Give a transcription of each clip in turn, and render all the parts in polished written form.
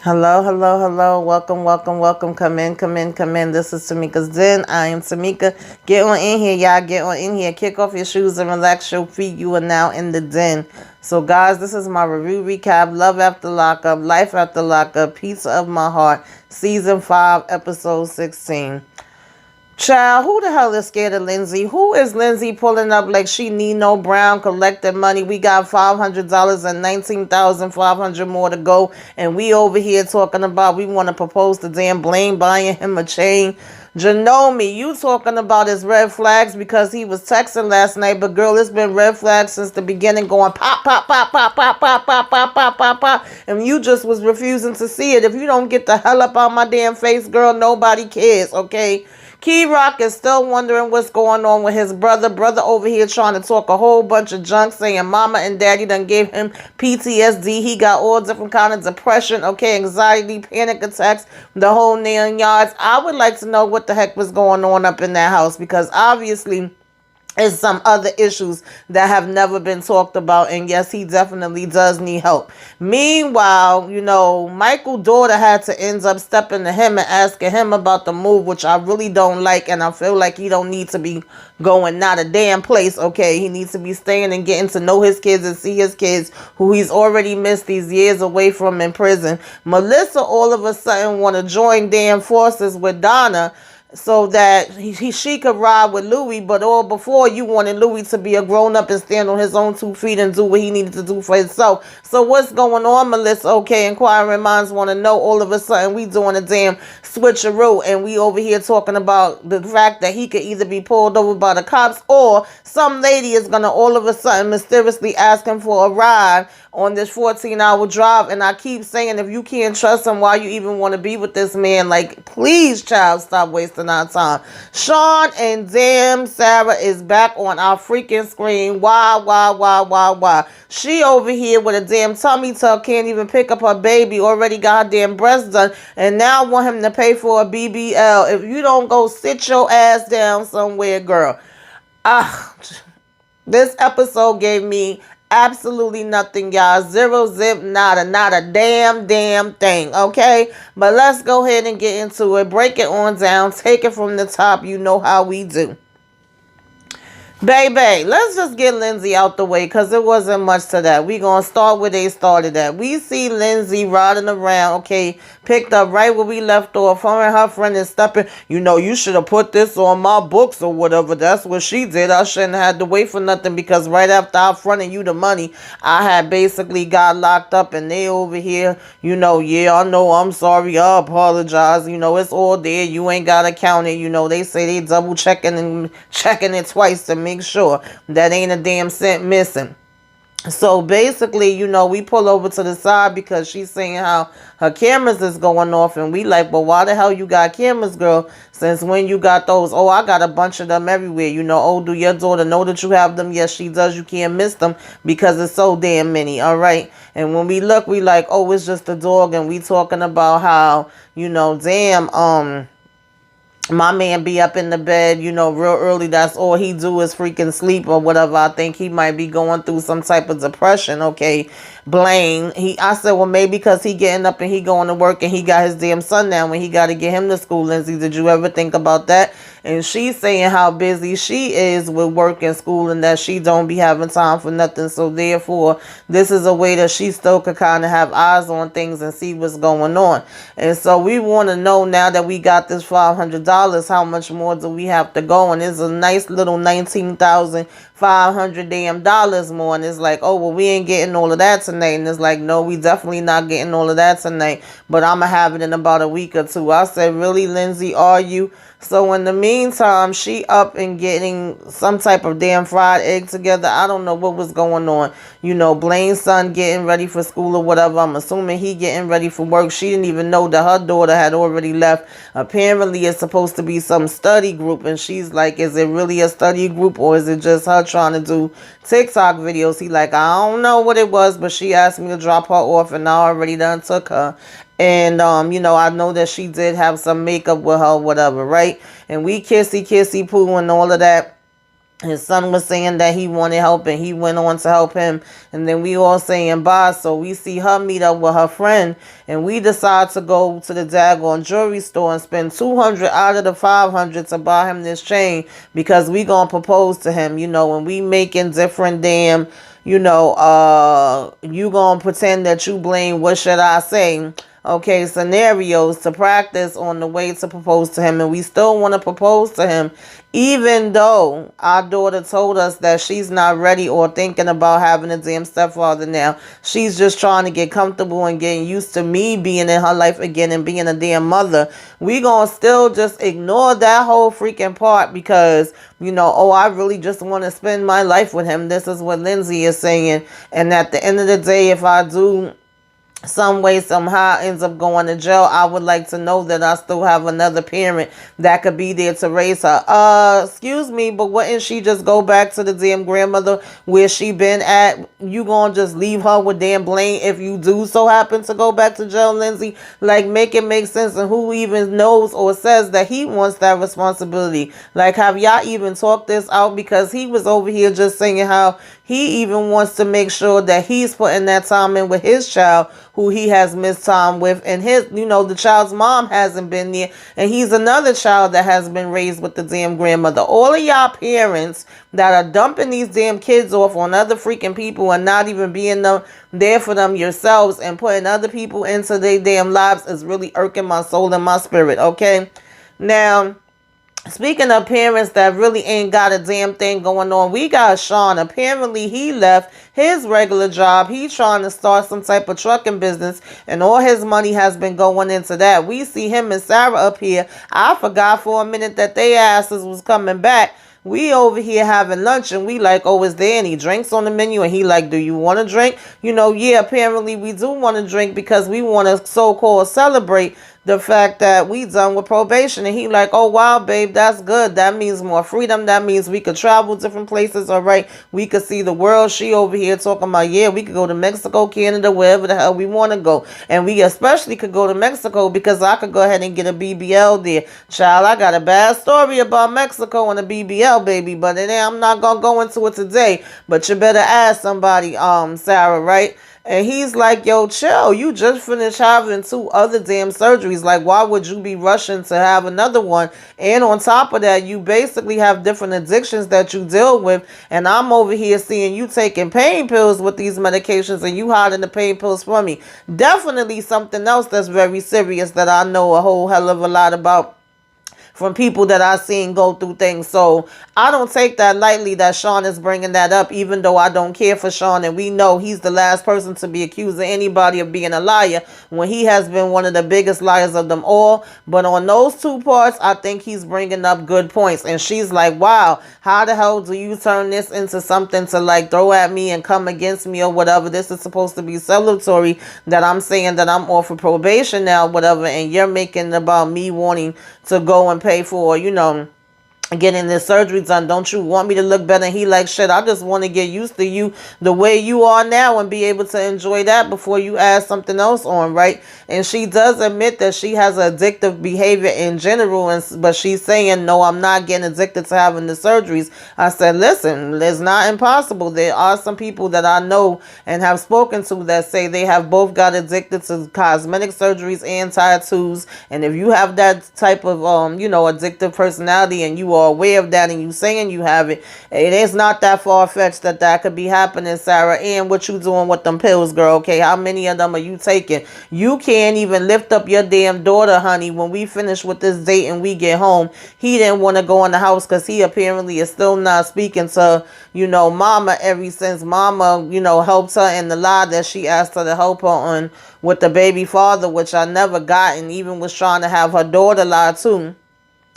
Hello, hello, hello. Welcome, welcome, welcome. Come in, come in, come in. This is Tamika's Den. I am Tamika. Get on in here, y'all. Get on in here. Kick off your shoes and relax your feet. You are now in the den. So, guys, this is my review recap. Love After Lockup, Life After Lockup, Pizza of My Heart, Season 5, Episode 16. Child, who the hell is scared of Lindsay? Who is Lindsay pulling up like she Nino Brown collecting money? We got $500 and 19,500 more to go, and we over here talking about we want to propose to Dan Blaine buying him a chain. Janome, you talking about his red flags because he was texting last night, but girl, it's been red flags since the beginning, going pop, pop, pop, pop, pop, pop, pop, pop, pop, pop, pop, and you just was refusing to see it. If you don't get the hell up out my damn face, girl, nobody cares, okay? Key Rock is still wondering what's going on with his brother. Brother over here trying to talk a whole bunch of junk, saying mama and daddy done gave him PTSD. He got all different kind of depression, okay, anxiety, panic attacks, the whole 9 yards. I would like to know what the heck was going on up in that house, because obviously is some other issues that have never been talked about, and yes, he definitely does need help. Meanwhile, Michael's daughter had to end up stepping to him and asking him about the move, which I really don't like, and I feel like he don't need to be going not a damn place, okay? He needs to be staying and getting to know his kids and see his kids, who he's already missed these years away from in prison. Melissa all of a sudden want to join damn forces with Donna, so that she could ride with Louis, but all before you wanted Louis to be a grown-up and stand on his own 2 feet and do what he needed to do for himself. So what's going on, Melissa? Okay, inquiring minds want to know. All of a sudden we doing a damn switcheroo, and we over here talking about the fact that he could either be pulled over by the cops, or some lady is gonna all of a sudden mysteriously ask him for a ride on this 14-hour drive. And I keep saying, if you can't trust him, why you even want to be with this man? Like, please, child, stop wasting our time. Sean and damn Sarah is back on our freaking screen. Why? She over here with a damn tummy tuck, can't even pick up her baby, already got her damn breast done, and now want him to pay for a BBL. If you don't go sit your ass down somewhere, girl. This episode gave me absolutely nothing, y'all. Zero, zip, nada, not a damn thing, okay? But let's go ahead and get into it. Break it on down. Take it from the top. You know how we do. Baby, let's just get Lindsay out the way, because it wasn't much to that. We going to start where they started at. We see Lindsay riding around, okay, picked up right where we left off. Her and her friend is stepping, you should have put this on my books or whatever. That's what she did. I shouldn't have had to wait for nothing, because right after I fronted you the money, I had basically got locked up, and they over here, yeah, I know, I'm sorry, I apologize. It's all there. You ain't got to count it. They say they double checking and checking it twice to make sure that ain't a damn cent missing. So basically, we pull over to the side because she's saying how her cameras is going off, and we like, well, why the hell you got cameras, girl? Since when you got those? Oh, I got a bunch of them everywhere. Oh, do your daughter know that you have them? Yes, she does. You can't miss them because it's so damn many. All right. And when we look, we like, oh, it's just a dog, and we talking about how, damn, my man be up in the bed, real early. That's all he do is freaking sleep or whatever. I think he might be going through some type of depression. Okay, Blaine. I said, well, maybe because he getting up and he going to work and he got his damn son now when he got to get him to school. Lindsay, did you ever think about that? And she's saying how busy she is with work and school, and that she don't be having time for nothing. So therefore, this is a way that she still could kind of have eyes on things and see what's going on. And so we want to know, now that we got this $500, how much more do we have to go? And it's a nice little $19,500 damn dollars more. And it's like, oh, well, we ain't getting all of that tonight. And it's like, no, we definitely not getting all of that tonight, but I'm gonna have it in about a week or two. I said, really, Lindsay, are you? So in the meantime, she up and getting some type of damn fried egg together. I don't know what was going on. Blaine's son getting ready for school or whatever. I'm assuming he getting ready for work. She didn't even know that her daughter had already left. Apparently, it's supposed to be some study group. And she's like, is it really a study group, or is it just her trying to do TikTok videos? He like, I don't know what it was, but she asked me to drop her off, and I already done took her. And, I know that she did have some makeup with her, whatever, right? And we kissy poo and all of that. His son was saying that he wanted help and he went on to help him. And then we all saying bye. So we see her meet up with her friend. And we decide to go to the daggone jewelry store and spend 200 out of the 500 to buy him this chain. Because we gonna propose to him, you know, and we making different damn, you know, you gonna pretend that you blame, what should I say, okay, scenarios to practice on the way to propose to him. And we still want to propose to him, even though our daughter told us that she's not ready or thinking about having a damn stepfather now. She's just trying to get comfortable and getting used to me being in her life again and being a damn mother. We gonna still just ignore that whole freaking part because, you know, oh, I really just want to spend my life with him. This is what Lindsay is saying. And at the end of the day, if I do some way, somehow ends up going to jail, I would like to know that I still have another parent that could be there to raise her. Excuse me, but wouldn't she just go back to the damn grandmother where she been at? You gonna just leave her with damn blame if you do so happen to go back to jail, Lindsay? Like, make it make sense. And who even knows or says that he wants that responsibility? Like, have y'all even talked this out? Because he was over here just saying how he even wants to make sure that he's putting that time in with his child, who he has missed time with, and his, you know, the child's mom hasn't been there, and he's another child that has been raised with the damn grandmother. All of y'all parents that are dumping these damn kids off on other freaking people and not even being there for them yourselves and putting other people into their damn lives is really irking my soul and my spirit, okay? Now, speaking of parents that really ain't got a damn thing going on, we got Sean. Apparently, he left his regular job. He's trying to start some type of trucking business, and all his money has been going into that. We see him and Sarah up here. I forgot for a minute that they asses was coming back. We over here having lunch and we like, oh, is there any drinks on the menu? And he like, do you want to drink? You know, yeah, apparently we do want to drink because we want to so-called celebrate the fact that we done with probation. And he like, oh, wow, babe, that's good. That means more freedom. That means we could travel different places. All right. We could see the world. She over here talking about, yeah, we could go to Mexico, Canada, wherever the hell we want to go. And we especially could go to Mexico because I could go ahead and get a BBL there. Child, I got a bad story about Mexico and a BBL, baby. But I'm not going to go into it today. But you better ask somebody, Sarah, right? And he's like, yo, chill. You just finished having 2 other damn surgeries. Like, why would you be rushing to have another one? And on top of that, you basically have different addictions that you deal with. And I'm over here seeing you taking pain pills with these medications and you hiding the pain pills from me. Definitely something else that's very serious that I know a whole hell of a lot about from people that I've seen go through things. So I don't take that lightly that Sean is bringing that up, even though I don't care for Sean. And we know he's the last person to be accusing anybody of being a liar when he has been one of the biggest liars of them all. But on those 2 parts, I think he's bringing up good points. And she's like, wow, how the hell do you turn this into something to like throw at me and come against me or whatever? This is supposed to be celebratory that I'm saying that I'm off for probation now, whatever. And you're making it about me wanting to go and pay for, you know, getting this surgery done. Don't you want me to look better? And he like, shit, I just want to get used to you the way you are now and be able to enjoy that before you add something else on, right? And she does admit that she has addictive behavior in general, but she's saying, no, I'm not getting addicted to having the surgeries. I said, listen, it's not impossible. There are some people that I know and have spoken to that say they have both got addicted to cosmetic surgeries and tattoos. And if you have that type of, you know, addictive personality and you are aware of that and you saying you have it, it is not that far-fetched that could be happening, Sarah. And what you doing with them pills, girl? Okay, how many of them are you taking? You can't even lift up your damn daughter, honey. When we finish with this date and we get home, he didn't want to go in the house because he apparently is still not speaking to, you know, mama ever since mama, you know, helped her in the lie that she asked her to help her on with the baby father, which I never got, and even was trying to have her daughter lie too,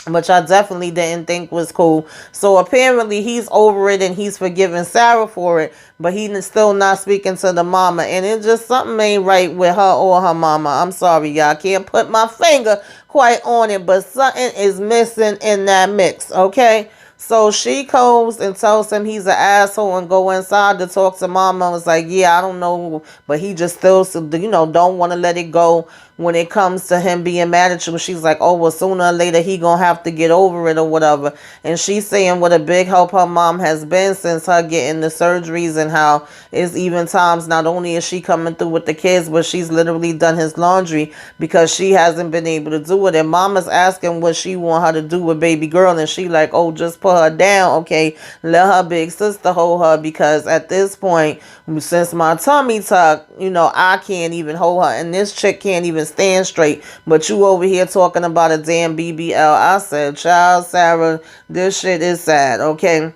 which I definitely didn't think was cool. So apparently he's over it and he's forgiving Sarah for it, but he's still not speaking to the mama. And it's just something ain't right with her or her mama. I'm sorry, y'all. Can't put my finger quite on it, but something is missing in that mix, okay? So she goes and tells him he's an asshole and go inside to talk to mama. I was like, yeah, I don't know, but he just still, you know, don't want to let it go when it comes to him being mad at you. She's like, oh, well, sooner or later he gonna have to get over it or whatever. And she's saying what a big help her mom has been since her getting the surgeries, and how it's even times not only is she coming through with the kids, but she's literally done his laundry because she hasn't been able to do it. And mama's asking what she want her to do with baby girl, and she like, oh, just put her down, okay? Let her big sister hold her, because at this point, since my tummy tuck, I can't even hold her, and this chick can't even stand straight. But you over here talking about a damn BBL. I said, child, Sarah, this shit is sad, okay?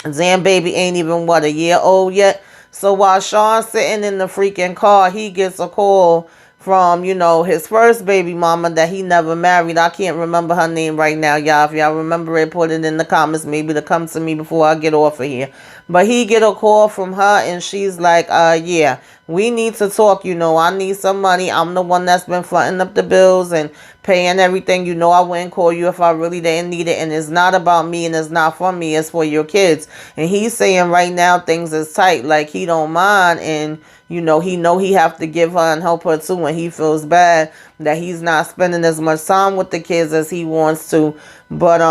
Damn baby ain't even, what, a year old yet? So while Sean's sitting in the freaking car, he gets a call from, his first baby mama that he never married. I can't remember her name right now, y'all. If y'all remember it, put it in the comments, maybe to come to me before I get off of here. But he get a call from her, and she's like, yeah, we need to talk. I need some money. I'm the one that's been fronting up the bills and paying everything. I wouldn't call you if I really didn't need it. And it's not about me, and it's not for me. It's for your kids. And he's saying right now things is tight. Like, he don't mind. And, he he have to give her and help her too. And he feels bad that he's not spending as much time with the kids as he wants to. But,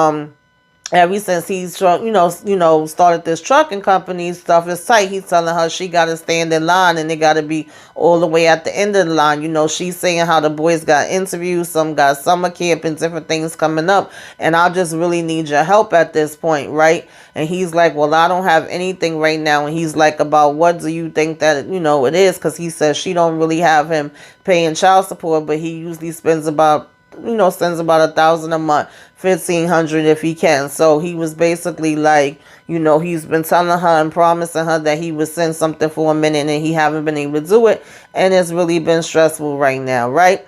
ever since he's started this trucking company, stuff is tight. He's telling her she got to stand in line, and they got to be all the way at the end of the line. She's saying how the boys got interviews, some got summer camp and different things coming up, and I just really need your help at this point, right? And he's like, well, I don't have anything right now. And he's like, about what do you think that it is? Because he says she don't really have him paying child support, but he usually spends about sends about $1,000 a month, $1,500 if he can. So he was basically like, he's been telling her and promising her that he would send something for a minute, and he haven't been able to do it, and it's really been stressful right now, right?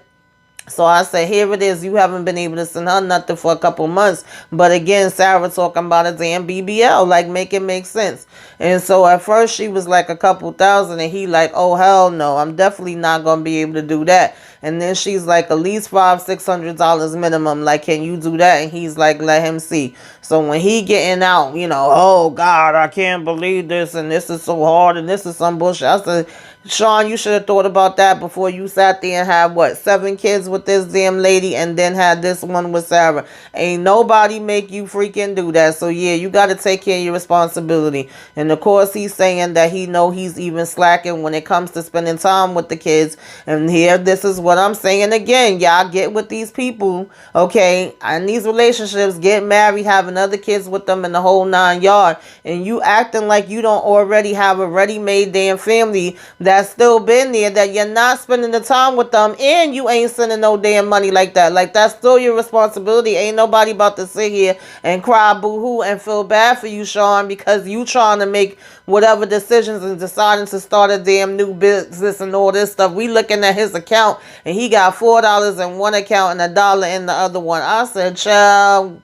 So I said, here it is. You haven't been able to send her nothing for a couple months. But again, Sarah talking about a damn BBL. Like, make it make sense. And so at first she was like a couple thousand. And he like, oh, hell no. I'm definitely not going to be able to do that. And then she's like, at least $500-$600 minimum. Like, can you do that? And he's like, let him see. So when he getting out, oh, God, I can't believe this. And this is so hard. And this is some bullshit. I said, Sean, you should have thought about that before you sat there and had, 7 kids with this damn lady, and then had this one with Sarah. Ain't nobody make you freaking do that. So, yeah, you got to take care of your responsibility. And, of course, he's saying that he know he's even slacking when it comes to spending time with the kids. And here, this is what I'm saying again. Y'all get with these people, okay, and these relationships, get married, having other kids with them in the whole 9 yards. And you acting like you don't already have a ready-made damn family that's still been there, that you're not spending the time with them, and you ain't sending no damn money like that. Like, that's still your responsibility. Ain't nobody about to sit here and cry boo-hoo and feel bad for you, Sean, because you trying to make whatever decisions and deciding to start a damn new business and all this stuff. We looking at his account, and he got $4 in one account and $1 in the other one. I said, child,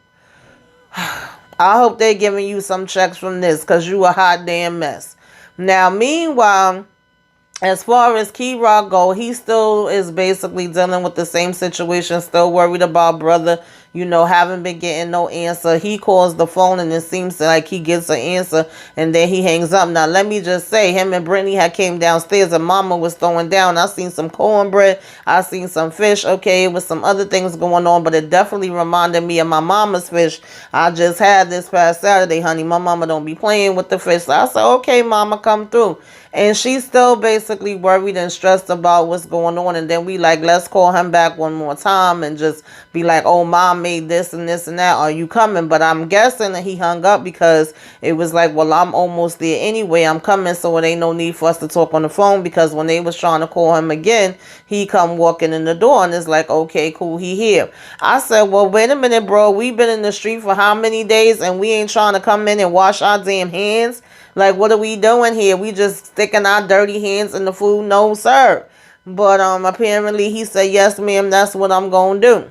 I hope they giving you some checks from this, because you a hot damn mess. Now, meanwhile, as far as Key Rock go, he still is basically dealing with the same situation, still worried about brother, haven't been getting no answer. He calls the phone, and it seems like he gets an answer, and then he hangs up. Now, let me just say, him and Brittany had came downstairs, and Mama was throwing down. I seen some cornbread. I seen some fish. Okay, it was some other things going on, but it definitely reminded me of my mama's fish I just had this past Saturday, honey. My mama don't be playing with the fish. So I said, okay, Mama, come through. And she's still basically worried and stressed about what's going on. And then we like, let's call him back one more time and just be like, oh, Mom made this and this and that. Are you coming? But I'm guessing that he hung up because it was like, well, I'm almost there anyway. I'm coming, so it ain't no need for us to talk on the phone, because when they was trying to call him again, he come walking in the door, and it's like, okay, cool, he here. I said, well, wait a minute, bro. We've been in the street for how many days, and we ain't trying to come in and wash our damn hands? Like, what are we doing here? We just sticking our dirty hands in the food? No, sir. But apparently he said, yes, ma'am, that's what I'm going to do.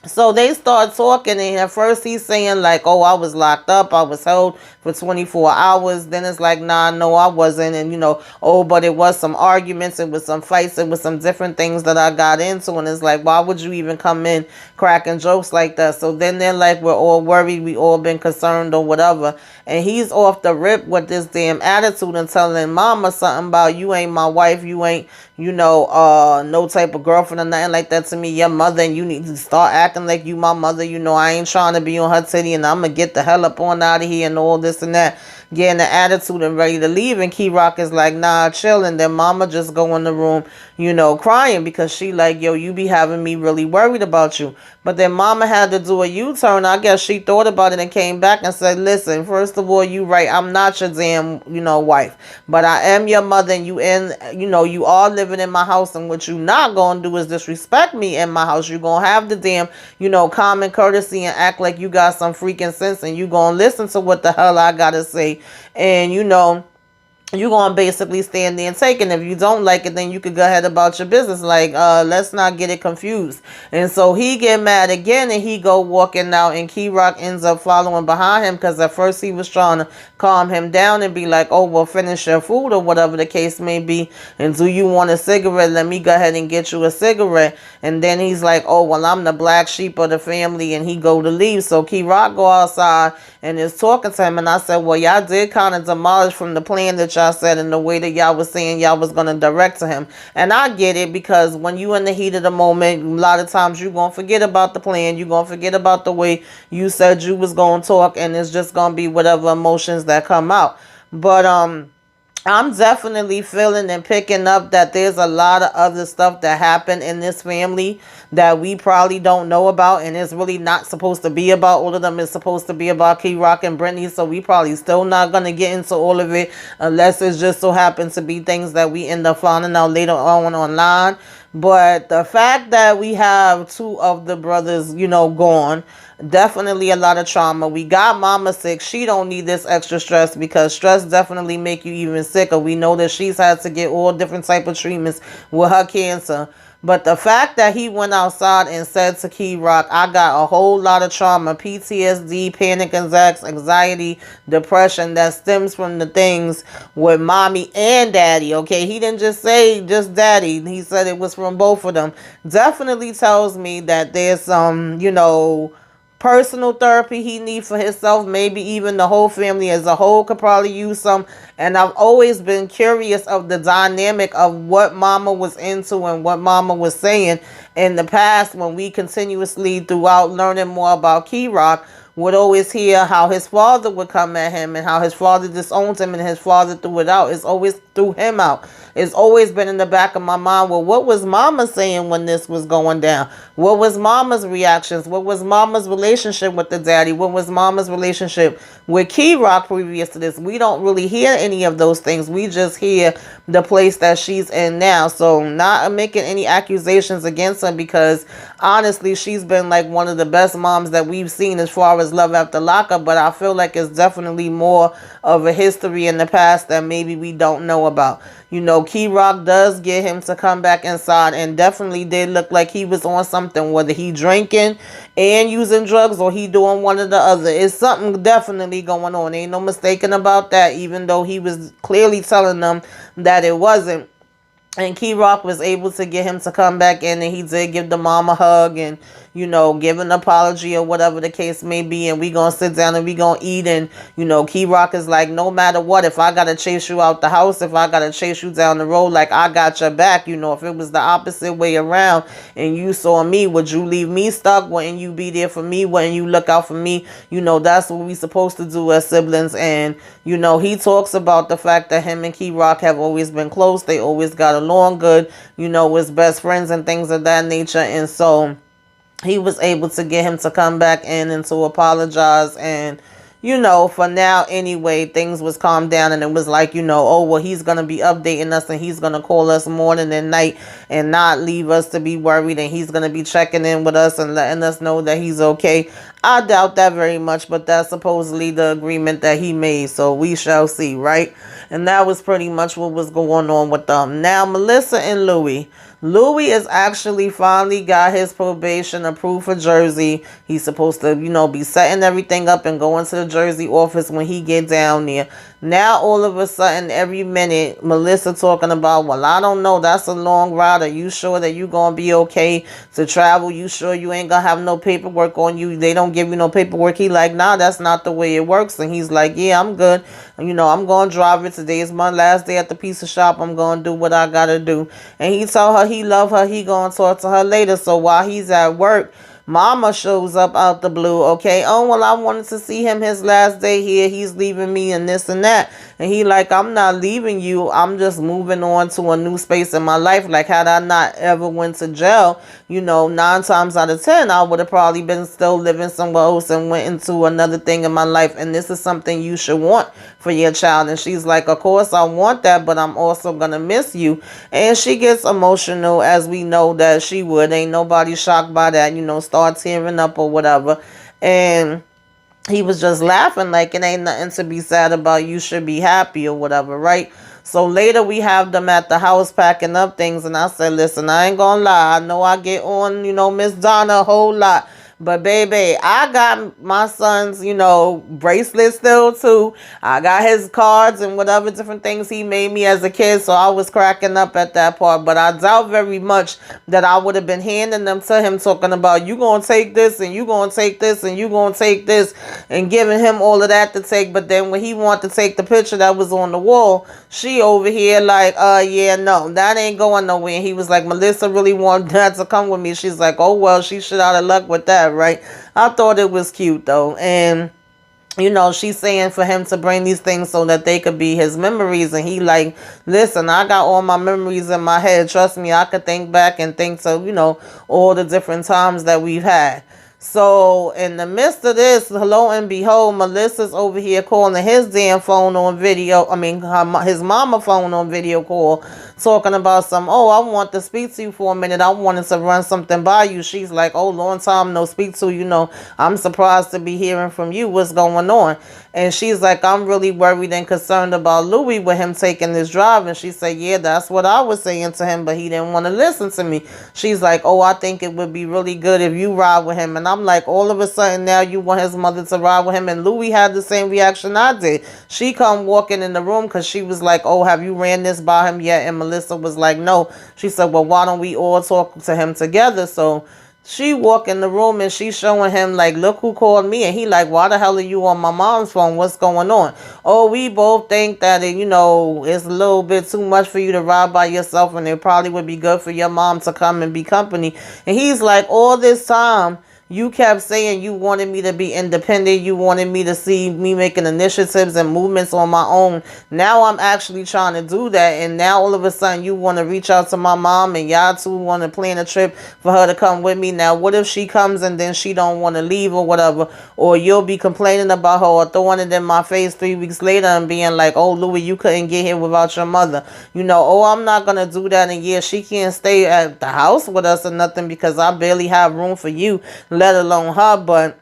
So they start talking, and at first he's saying like, oh, I was locked up, I was held for 24 hours. Then it's like, nah, no, I wasn't. And oh, but it was some arguments, it was some fights, it was some different things that I got into. And it's like, why would you even come in cracking jokes like that? So then they're like, we're all worried, we all been concerned or whatever. And he's off the rip with this damn attitude and telling mama something about, you ain't my wife, you ain't no type of girlfriend or nothing like that to me, your mother, and you need to start acting like you my mother. I ain't trying to be on her titty, and I'm gonna get the hell up on out of here and all this and that, getting the attitude and ready to leave. And Key Rock is like, nah, chill. And then mama just go in the room, crying, because she like, yo, you be having me really worried about you. But then mama had to do a U-turn. I guess she thought about it and came back and said, listen, first of all, you right, I'm not your damn, wife, but I am your mother, and you are living in my house, and what you not gonna do is disrespect me in my house. You gonna have the damn, common courtesy and act like you got some freaking sense, and you gonna listen to what the hell I gotta say. And you're going to basically stand there and take it. And if you don't like it, then you could go ahead about your business. Like, let's not get it confused. And so he get mad again, and he go walking out, and Key Rock ends up following behind him, because at first he was trying to calm him down and be like, oh, well, finish your food or whatever the case may be. And do you want a cigarette? Let me go ahead and get you a cigarette. And then he's like, oh, well, I'm the black sheep of the family, and he go to leave. So Key Rock go outside and is talking to him. And I said, well, y'all did kind of demolish from the plan that y'all said, and the way that y'all was saying y'all was going to direct to him. And I get it, because when you in the heat of the moment, a lot of times you going to forget about the plan. You going to forget about the way you said you was going to talk, and it's just going to be whatever emotions that come out. But I'm definitely feeling and picking up that there's a lot of other stuff that happened in this family that we probably don't know about, and it's really not supposed to be about all of them. It's supposed to be about Key Rock and Brittany, so we probably still not going to get into all of it, unless it just so happens to be things that we end up finding out later on online. But the fact that we have two of the brothers, gone, definitely a lot of trauma. We got mama sick. She don't need this extra stress, because stress definitely make you even sicker. We know that she's had to get all different type of treatments with her cancer. But the fact that he went outside and said to Key Rock, I got a whole lot of trauma, PTSD, panic attacks, anxiety, depression, that stems from the things with mommy and daddy, okay? He didn't just say just daddy. He said it was from both of them. Definitely tells me that there's some, personal therapy he needs for himself. Maybe even the whole family as a whole could probably use some. And I've always been curious of the dynamic of what mama was into and what mama was saying in the past, when we continuously, throughout learning more about Key Rock, would always hear how his father would come at him, and how his father disowned him, and his father threw it out. It's always threw him out. It's always been in the back of my mind, well, what was mama saying when this was going down? What was mama's reactions? What was mama's relationship with the daddy? What was mama's relationship with Key Rock previous to this? We don't really hear any of those things. We just hear the place that she's in now. So not making any accusations against her, because honestly, she's been like one of the best moms that we've seen as far as Love After Lockup. But I feel like it's definitely more of a history in the past that maybe we don't know about. Key Rock does get him to come back inside, and definitely did look like he was on something, whether he drinking and using drugs, or he doing one or the other. It's something definitely going on. Ain't no mistaking about that, even though he was clearly telling them that it wasn't. And Key Rock was able to get him to come back in, and he did give the mom a hug and, give an apology or whatever the case may be. And we going to sit down and we going to eat. And, Key Rock is like, no matter what, if I got to chase you out the house, if I got to chase you down the road, like, I got your back. If it was the opposite way around and you saw me, would you leave me stuck? Wouldn't you be there for me? Wouldn't you look out for me? That's what we supposed to do as siblings. And, he talks about the fact that him and Key Rock have always been close. They always got along good, as best friends and things of that nature. And so he was able to get him to come back in and to apologize. And, for now anyway, things was calmed down, and it was like, oh, well, he's going to be updating us, and he's going to call us morning and night and not leave us to be worried, and he's going to be checking in with us and letting us know that he's okay. I doubt that very much, but that's supposedly the agreement that he made, so we shall see, right? And that was pretty much what was going on with them. Now, Melissa and Louie. Louis is actually finally got his probation approved for Jersey. He's supposed to, be setting everything up and going to the Jersey office when he get down there. Now, all of a sudden, every minute, Melissa talking about, well, I don't know. That's a long ride. Are you sure that you going to be okay to travel? You sure you ain't going to have no paperwork on you? They don't give you no paperwork. He like, nah, that's not the way it works. And he's like, yeah, I'm good. I'm going to drive it. Today is my last day at the pizza shop. I'm going to do what I got to do. And he told her he love her. He going to talk to her later. So while he's at work, Mama shows up out the blue. Okay, oh, well, I wanted to see him his last day here. He's leaving me and this and that. And he like, I'm not leaving you. I'm just moving on to a new space in my life. Like, had I not ever went to jail, 9 times out of 10, I would have probably been still living somewhere else and went into another thing in my life. And this is something you should want for your child. And she's like, of course I want that, but I'm also going to miss you. And she gets emotional, as we know that she would. Ain't nobody shocked by that, start tearing up or whatever. And he was just laughing like it ain't nothing to be sad about. You should be happy or whatever, right? So later we have them at the house packing up things. And I said, listen, I ain't gonna lie. I know I get on, Miss Donna a whole lot. But baby, I got my son's, bracelet still too. I got his cards and whatever different things he made me as a kid. So I was cracking up at that part. But I doubt very much that I would have been handing them to him talking about, you going to take this and you going to take this and you going to take this, and giving him all of that to take. But then when he wanted to take the picture that was on the wall, she over here like, yeah, no, that ain't going nowhere. And he was like, Melissa really wanted that to come with me. She's like, oh, well, she should out of luck with that. Right? I thought it was cute though. And she's saying for him to bring these things so that they could be his memories. And he like, listen, I got all my memories in my head. Trust me, I could think back and think of, all the different times that we've had. So in the midst of this, lo and behold, Melissa's over here calling his damn phone on video. I mean, his mama phone on video call, talking about oh, I want to speak to you for a minute. I wanted to run something by you. She's like, oh, long time no speak to you. I'm surprised to be hearing from you. What's going on? And she's like, I'm really worried and concerned about Louis with him taking this drive. And she said, yeah, that's what I was saying to him, but he didn't want to listen to me. She's like, oh, I think it would be really good if you ride with him. And I'm like, all of a sudden now you want his mother to ride with him. And Louis had the same reaction I did. She come walking in the room because she was like, oh, have you ran this by him yet? And Melissa was like, no. She said, well, why don't we all talk to him together? So she walk in the room and she showing him like, look who called me. And he like, why the hell are you on my mom's phone? What's going on? Oh, we both think that it's a little bit too much for you to ride by yourself, and it probably would be good for your mom to come and be company. And he's like, all this time you kept saying you wanted me to be independent. You wanted me to see me making initiatives and movements on my own. Now I'm actually trying to do that. And now all of a sudden you want to reach out to my mom and y'all two want to plan a trip for her to come with me. Now, what if she comes and then she don't want to leave or whatever? Or you'll be complaining about her or throwing it in my face 3 weeks later and being like, oh, Louis, you couldn't get here without your mother. Oh, I'm not going to do that. And yeah, she can't stay at the house with us or nothing because I barely have room for you, let alone her. But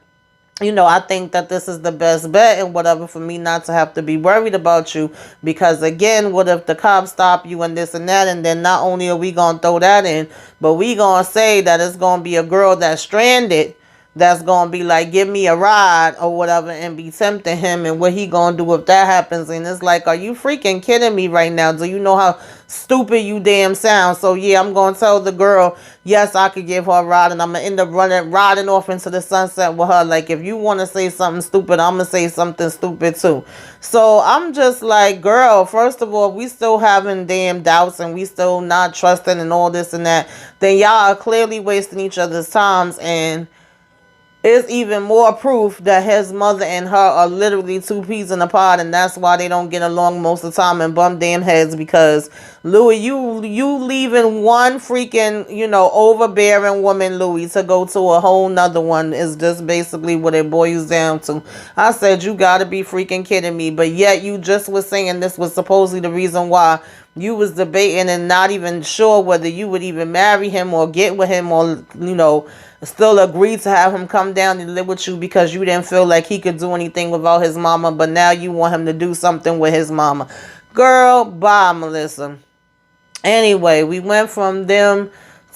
I think that this is the best bet and whatever for me not to have to be worried about you, because again, what if the cops stop you and this and that, and then not only are we going to throw that in, but we going to say that it's going to be a girl that's stranded that's going to be like, give me a ride or whatever, and be tempting him, and what he going to do if that happens. And it's like, are you freaking kidding me right now? Do you know how stupid you damn sound? So yeah, I'm going to tell the girl, yes, I could give her a ride, and I'm going to end up riding off into the sunset with her. Like, if you want to say something stupid, I'm going to say something stupid too. So I'm just like, girl, first of all, we still having damn doubts and we still not trusting and all this and that. Then y'all are clearly wasting each other's times, and it's even more proof that his mother and her are literally two peas in a pod, and that's why they don't get along most of the time and bump damn heads. Because Louis, you leaving one freaking, overbearing woman, Louis, to go to a whole nother one is just basically what it boils down to. I said, you gotta be freaking kidding me. But yet you just was saying this was supposedly the reason why you was debating and not even sure whether you would even marry him or get with him, or still agree to have him come down and live with you because you didn't feel like he could do anything without his mama. But now you want him to do something with his mama. Girl, bye, Melissa. Anyway, we went from them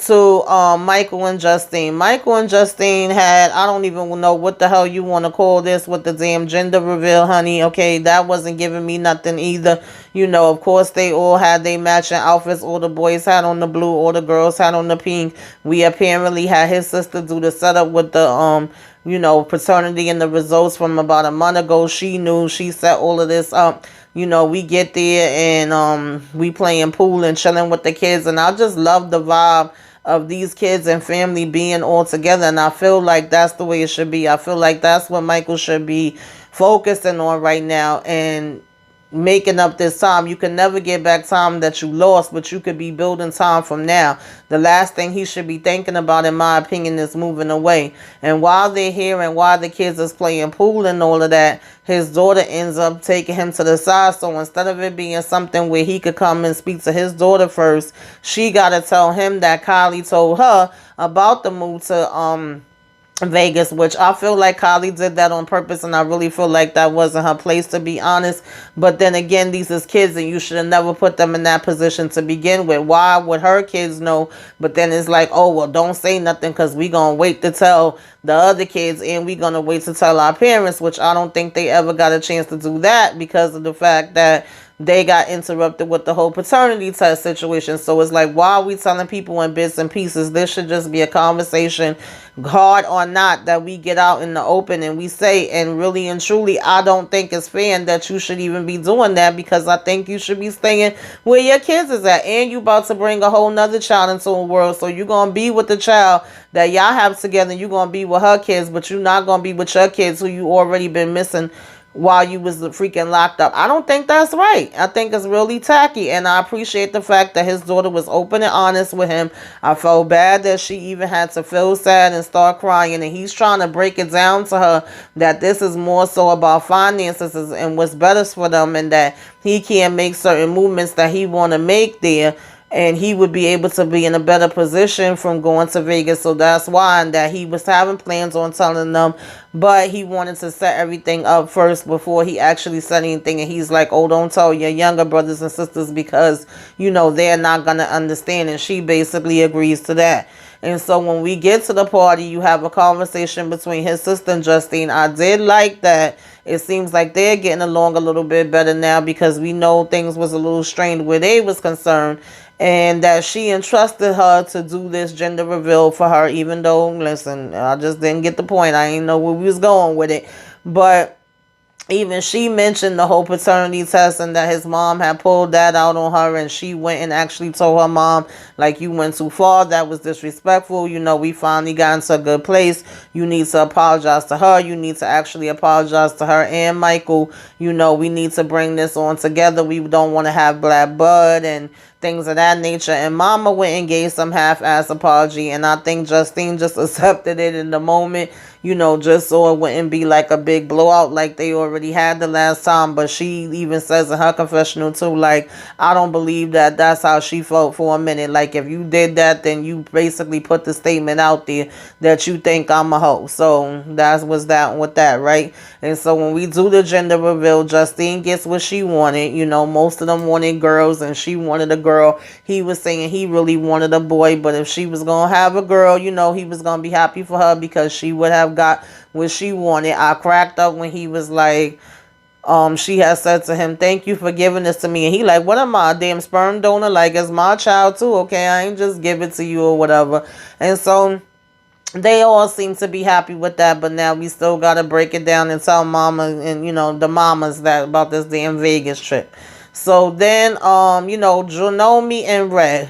to Michael and Justine. Michael and Justine had, I don't even know what the hell you want to call this with the damn gender reveal, honey. Okay, that wasn't giving me nothing either. You know, of course, they all had their matching outfits. All the boys had on the blue, all the girls had on the pink. We apparently had his sister do the setup with the you know, paternity and the results from about a month ago. She knew, she set all of this up. You know, we get there and we playing pool and chilling with the kids, and I just love the vibe of these kids and family being all together, and I feel like that's the way it should be. I feel like that's what Michael should be focusing on right now, and making up this time. You can never get back time that you lost, but you could be building time from now. The last thing he should be thinking about, in my opinion, is moving away. And while they're here and while the kids is playing pool and all of that, his daughter ends up taking him to the side. So instead of it being something where he could come and speak to his daughter first, she got to tell him that Kylie told her about the move to Vegas, which I feel like Kylie did that on purpose, and I really feel like that wasn't her place, to be honest. But then again, these is kids, and you should have never put them in that position to begin with. Why would her kids know? But then it's like, oh, well, don't say nothing because we gonna wait to tell the other kids, and we gonna wait to tell our parents, which I don't think they ever got a chance to do that because of the fact that they got interrupted with the whole paternity test situation. So it's like, why are we telling people in bits and pieces? This should just be a conversation, hard or not, that we get out in the open and we say. And really and truly, I don't think it's fair that you should even be doing that, because I think you should be staying where your kids is at. And you about to bring a whole nother child into the world, so you're going to be with the child that y'all have together, and you're going to be with her kids, but you're not going to be with your kids who you already been missing while you was freaking locked up. I don't think that's right. I think it's really tacky, and I appreciate the fact that his daughter was open and honest with him. I felt bad that she even had to feel sad and start crying, and he's trying to break it down to her that this is more so about finances and what's better for them, and that he can't make certain movements that he want to make there, and he would be able to be in a better position from going to Vegas. So that's why, and that he was having plans on telling them, but he wanted to set everything up first before he actually said anything. And he's like, oh, don't tell your younger brothers and sisters because, you know, they're not going to understand. And she basically agrees to that. And so when we get to the party, you have a conversation between his sister and Justine. I did like that. It seems like they're getting along a little bit better now, because we know things was a little strained where they was concerned, and that she entrusted her to do this gender reveal for her, even though, listen, I just didn't get the point. I didn't know where we was going with it. But even she mentioned the whole paternity test, and that his mom had pulled that out on her, and she went and actually told her mom, like, you went too far, that was disrespectful, you know, we finally got into a good place, you need to apologize to her, you need to actually apologize to her and Michael, you know, we need to bring this on together, we don't want to have black blood and things of that nature. And mama went and gave some half-ass apology, and I think Justine just accepted it in the moment, you know, just so it wouldn't be like a big blowout like they already had the last time. But she even says in her confessional too, like, I don't believe that that's how she felt for a minute. Like, if you did that, then you basically put the statement out there that you think I'm a hoe. So that was that with that, right? And so when we do the gender reveal, Justine gets what she wanted. You know, most of them wanted girls, and she wanted a girl. He was saying he really wanted a boy, but if she was going to have a girl, you know, he was going to be happy for her because she would have got what she wanted. I cracked up when he was like, she had said to him, thank you for giving this to me. And he like, what am I, a damn sperm donor? Like, it's my child too, okay? I ain't just give it to you or whatever. And so they all seem to be happy with that, but now we still got to break it down and tell mama and, you know, the mamas that about this damn Vegas trip. So then, you know, Janomi and Red,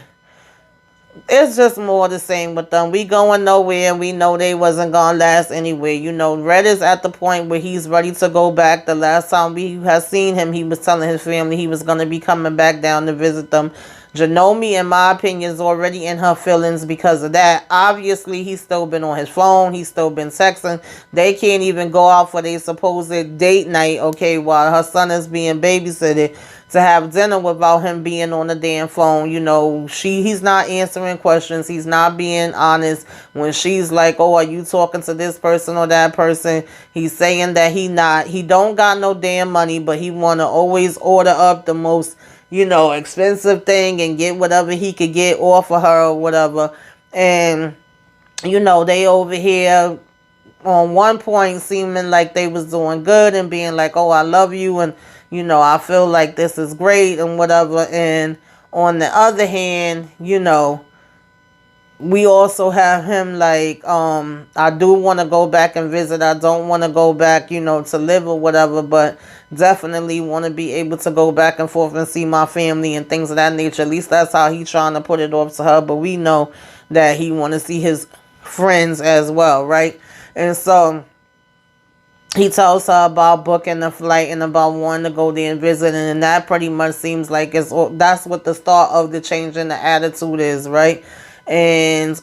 it's just more the same with them. We going nowhere, and we know they wasn't gonna last anywhere. You know, Red is at the point where he's ready to go back. The last time we had seen him, he was telling his family he was gonna be coming back down to visit them. Janomi, in my opinion, is already in her feelings because of that. Obviously, he's still been on his phone. He's still been texting. They can't even go out for their supposed date night, okay, while her son is being babysitted, to have dinner without him being on the damn phone. You know, he's not answering questions. He's not being honest. When she's like, oh, are you talking to this person or that person? He's saying that he don't got no damn money, but he want to always order up the most expensive thing and get whatever he could get off of her or whatever. And, they over here on one point seeming like they was doing good and being like, oh, I love you, and I feel like this is great and whatever. And on the other hand, we also have him like, I do want to go back and visit. I don't want to go back, to live or whatever, but definitely want to be able to go back and forth and see my family and things of that nature. At least that's how he's trying to put it off to her. But we know that he want to see his friends as well, right? And so he tells her about booking the flight and about wanting to go there and visit, and that pretty much seems like that's what the start of the change in the attitude is, right? And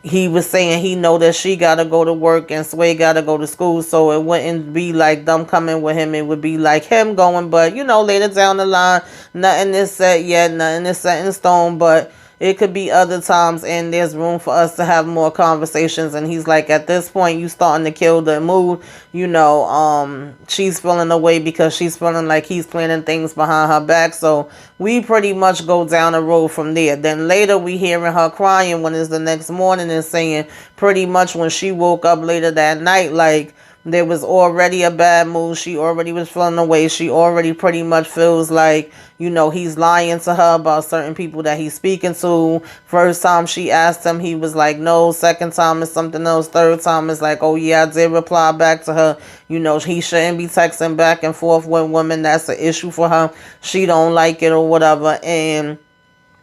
he was saying he know that she gotta go to work and Sway gotta go to school, so it wouldn't be like them coming with him. It would be like him going, but later down the line, nothing is set yet, nothing is set in stone, but it could be other times, and there's room for us to have more conversations. And he's like, at this point, you starting to kill the mood. She's feeling away because she's feeling like he's planning things behind her back. So we pretty much go down the road from there. Then later we hearing her crying when it's the next morning and saying pretty much when she woke up later that night, like, there was already a bad mood. She already was feeling away. She already pretty much feels like, he's lying to her about certain people that he's speaking to. First time she asked him, he was like, no. Second time is something else. Third time is like, oh yeah, I did reply back to her. He shouldn't be texting back and forth with women. That's an issue for her. She don't like it or whatever. And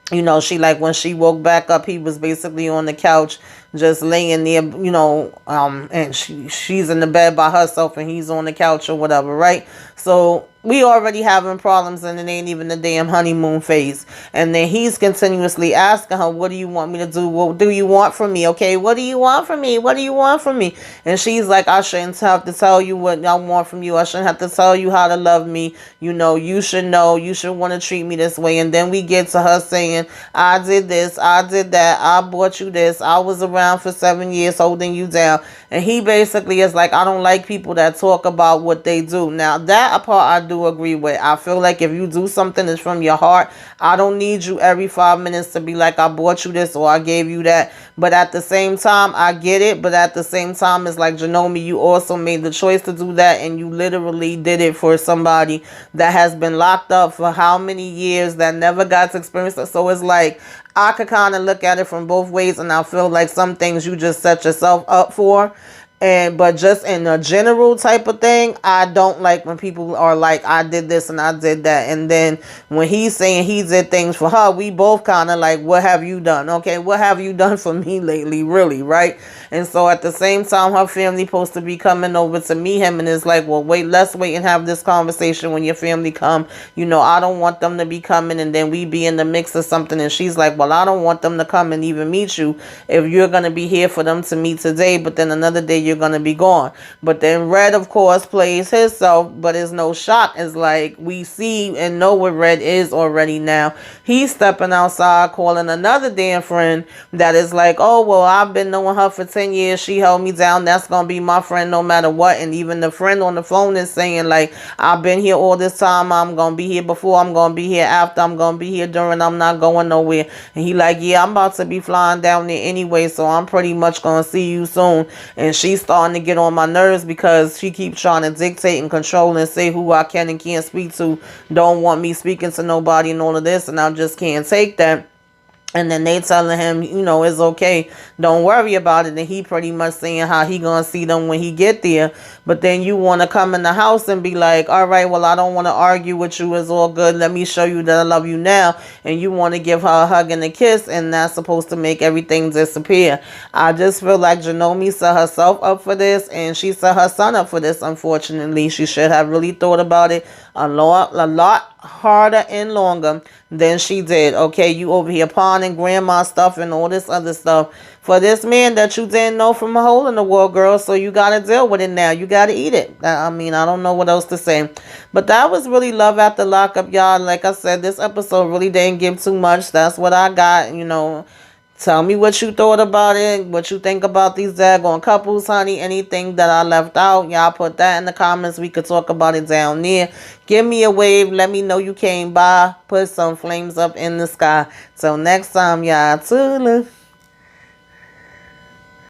she like when she woke back up, he was basically on the couch just laying there, and she's in the bed by herself and he's on the couch or whatever, right? So we already having problems, and it ain't even the damn honeymoon phase. And then he's continuously asking her, what do you want me to do? What do you want from me? Okay, what do you want from me? What do you want from me? And she's like, I shouldn't have to tell you what I want from you. I shouldn't have to tell you how to love me. You should know. You should want to treat me this way. And then we get to her saying, I did this, I did that, I bought you this, I was around for 7 years holding you down. And he basically is like, I don't like people that talk about what they do. Now, that part I do agree with. I feel like if you do something that's from your heart, I don't need you every 5 minutes to be like, I bought you this or I gave you that. But at the same time, I get it. But at the same time, it's like, Janomi, you also made the choice to do that. And you literally did it for somebody that has been locked up for how many years that never got to experience it. So it's like, I could kind of look at it from both ways. And I feel like some things you just set yourself up for. But just in a general type of thing, I don't like when people are like, I did this and I did that. And then when he's saying he did things for her, we both kind of like, what have you done? Okay, what have you done for me lately, really, right? And so at the same time, her family supposed to be coming over to meet him, and it's like, well, wait, let's wait and have this conversation when your family come. I don't want them to be coming and then we be in the mix of something. And she's like, well, I don't want them to come and even meet you if you're going to be here for them to meet today, but then another day you're going to be gone. But then Red, of course, plays himself, but it's no shock. It's like we see and know what Red is already now. He's stepping outside calling another damn friend that is like, oh, well, I've been knowing her for 10 years. She held me down. That's going to be my friend no matter what. And even the friend on the phone is saying like, I've been here all this time. I'm going to be here before. I'm going to be here after. I'm going to be here during. I'm not going nowhere. And he like, yeah, I'm about to be flying down there anyway, so I'm pretty much going to see you soon. And she's starting to get on my nerves because she keeps trying to dictate and control and say who I can and can't speak to. Don't want me speaking to nobody and all of this, and I just can't take that. And then they telling him, it's okay. Don't worry about it. And he pretty much saying how he gonna see them when he get there. But then you want to come in the house and be like, all right, well, I don't want to argue with you. It's all good. Let me show you that I love you now. And you want to give her a hug and a kiss. And that's supposed to make everything disappear. I just feel like Janomi set herself up for this. And she set her son up for this, unfortunately. She should have really thought about it a lot harder and longer than she did. Okay, you over here pawning grandma stuff and all this other stuff for this man that you didn't know from a hole in the wall, girl. So you got to deal with it now. You got to eat it. I mean, I don't know what else to say. But that was really Love After Lockup, y'all. Like I said, this episode really didn't give too much. That's what I got, Tell me what you thought about it, what you think about these daggone couples, honey. Anything that I left out, y'all put that in the comments. We could talk about it down there. Give me a wave. Let me know you came by. Put some flames up in the sky. Till next time, y'all. Toodaloo.